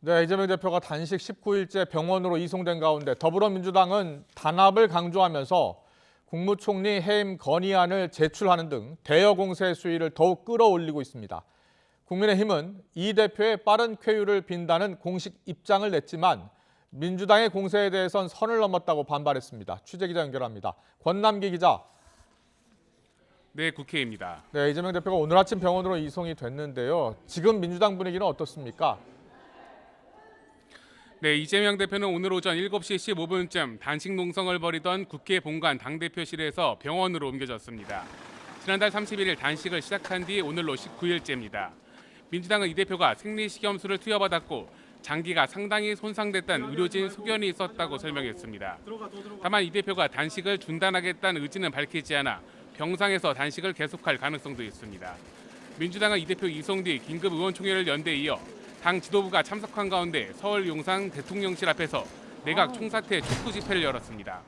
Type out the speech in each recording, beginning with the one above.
네, 이재명 대표가 단식 19일째 병원으로 이송된 가운데 더불어민주당은 단합을 강조하면서 국무총리 해임 건의안을 제출하는 등 대여 공세 수위를 더욱 끌어올리고 있습니다. 국민의힘은 이 대표의 빠른 쾌유를 빈다는 공식 입장을 냈지만 민주당의 공세에 대해선 선을 넘었다고 반발했습니다. 취재기자 연결합니다. 권남기 기자. 네, 국회입니다. 네, 이재명 대표가 오늘 아침 병원으로 이송이 됐는데요. 지금 민주당 분위기는 어떻습니까? 네, 이재명 대표는 오늘 오전 7시 15분쯤 단식 농성을 벌이던 국회 본관 당대표실에서 병원으로 옮겨졌습니다. 지난달 31일 단식을 시작한 뒤 오늘로 19일째입니다. 민주당은 이 대표가 생리식염수를 투여받았고 장기가 상당히 손상됐다는 의료진 소견이 있었다고 설명했습니다. 다만 이 대표가 단식을 중단하겠다는 의지는 밝히지 않아 병상에서 단식을 계속할 가능성도 있습니다. 민주당은 이 대표 이송 뒤 긴급 의원총회를 연 데 이어 당 지도부가 참석한 가운데 서울 용산 대통령실 앞에서 내각 총사퇴 촉구 집회를 열었습니다.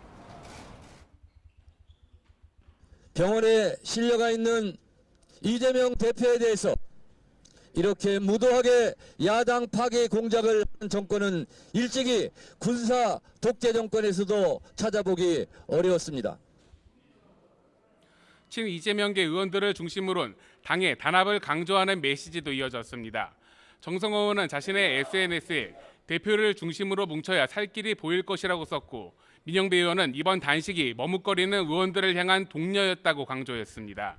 병원에 실려가 있는 이재명 대표에 대해서 이렇게 무도하게 야당 파괴 공작을 한 정권은 일찍이 군사 독재 정권에서도 찾아보기 어려웠습니다. 친 이재명계 의원들을 중심으로는 당의 단합을 강조하는 메시지도 이어졌습니다. 정성호 의원은 자신의 SNS에 대표를 중심으로 뭉쳐야 살 길이 보일 것이라고 썼고 민영배 의원은 이번 단식이 머뭇거리는 의원들을 향한 독려였다고 강조했습니다.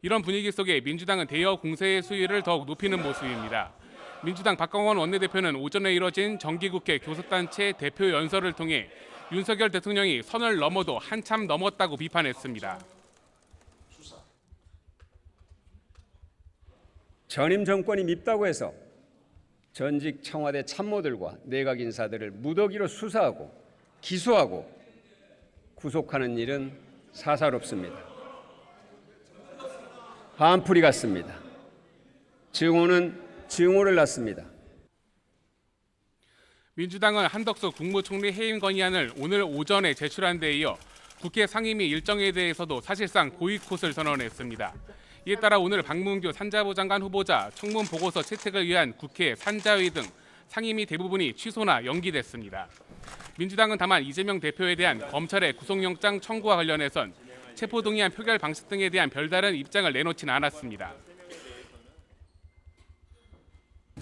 이런 분위기 속에 민주당은 대여 공세의 수위를 더욱 높이는 모습입니다. 민주당 박광원 원내대표는 오전에 이뤄진 정기국회 교섭단체 대표 연설을 통해 윤석열 대통령이 선을 넘어도 한참 넘었다고 비판했습니다. 전임 정권이 밉다고 해서 전직 청와대 참모들과 내각 인사들을 무더기로 수사하고 기소하고 구속하는 일은 사사롭습니다. 한풀이 같습니다. 증오는 증오를 낳습니다. 민주당은 한덕수 국무총리 해임 건의안을 오늘 오전에 제출한 데 이어 국회 상임위 일정에 대해서도 사실상 보이콧을 선언했습니다. 이에 따라 오늘 박문규 산자부 장관 후보자 청문 보고서 채택을 위한 국회 산자위 등 상임위 대부분이 취소나 연기됐습니다. 민주당은 다만 이재명 대표에 대한 검찰의 구속영장 청구와 관련해선 체포동의안 표결 방식 등에 대한 별다른 입장을 내놓지는 않았습니다.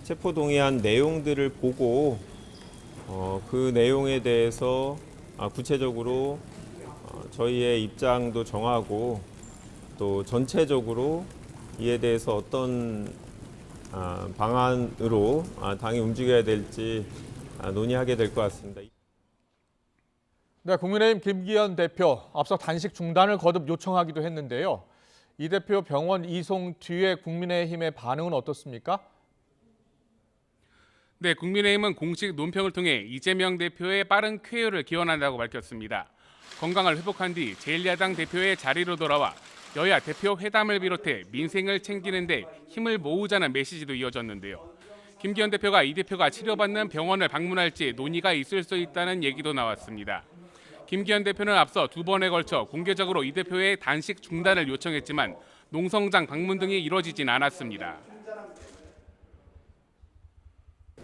체포동의안 내용들을 보고 그 내용에 대해서 구체적으로 저희의 입장도 정하고 또 전체적으로 이에 대해서 어떤 방안으로 당이 움직여야 될지 논의하게 될 것 같습니다. 네, 국민의힘 김기현 대표 앞서 단식 중단을 거듭 요청하기도 했는데요. 이 대표 병원 이송 뒤에 국민의힘의 반응은 어떻습니까? 네, 국민의힘은 공식 논평을 통해 이재명 대표의 빠른 쾌유를 기원한다고 밝혔습니다. 건강을 회복한 뒤 제1야당 대표의 자리로 돌아와 여야 대표 회담을 비롯해 민생을 챙기는 데 힘을 모으자는 메시지도 이어졌는데요. 김기현 대표가 이 대표가 치료받는 병원을 방문할지 논의가 있을 수 있다는 얘기도 나왔습니다. 김기현 대표는 앞서 2번에 걸쳐 공개적으로 이 대표의 단식 중단을 요청했지만 농성장 방문 등이 이뤄지진 않았습니다.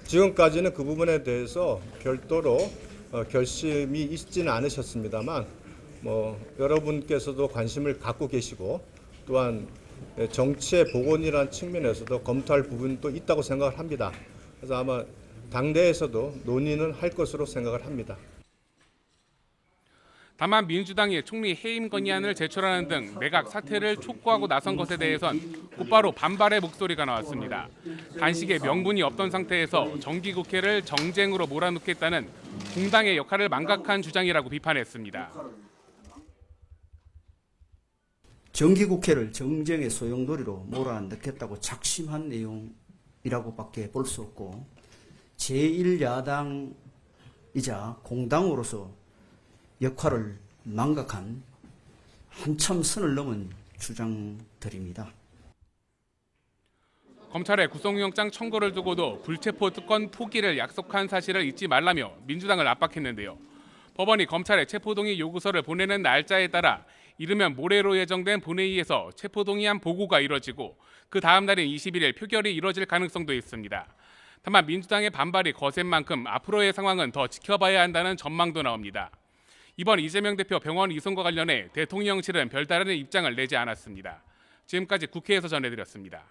지금까지는 그 부분에 대해서 별도로 결심이 있지는 않으셨습니다만 여러분께서도 관심을 갖고 계시고 또한 정치의 복원이라는 측면에서도 검토할 부분도 있다고 생각을 합니다. 그래서 아마 당내에서도 논의는 할 것으로 생각을 합니다. 다만 민주당이 총리 해임 건의안을 제출하는 등 내각 사퇴를 촉구하고 나선 것에 대해선 곧바로 반발의 목소리가 나왔습니다. 단식의 명분이 없던 상태에서 정기국회를 정쟁으로 몰아넣겠다는 공당의 역할을 망각한 주장이라고 비판했습니다. 정기국회를 정쟁의 소용돌이로 몰아넣겠다고 작심한 내용이라고밖에 볼 수 없고 제1야당이자 공당으로서 역할을 망각한 한참 선을 넘은 주장들입니다. 검찰의 구속영장 청구를 두고도 불체포 특권 포기를 약속한 사실을 잊지 말라며 민주당을 압박했는데요. 법원이 검찰에 체포동의 요구서를 보내는 날짜에 따라 이르면 모레로 예정된 본회의에서 체포동의안 보고가 이뤄지고 그 다음 날인 21일 표결이 이뤄질 가능성도 있습니다. 다만 민주당의 반발이 거센 만큼 앞으로의 상황은 더 지켜봐야 한다는 전망도 나옵니다. 이번 이재명 대표 병원 이송과 관련해 대통령실은 별다른 입장을 내지 않았습니다. 지금까지 국회에서 전해드렸습니다.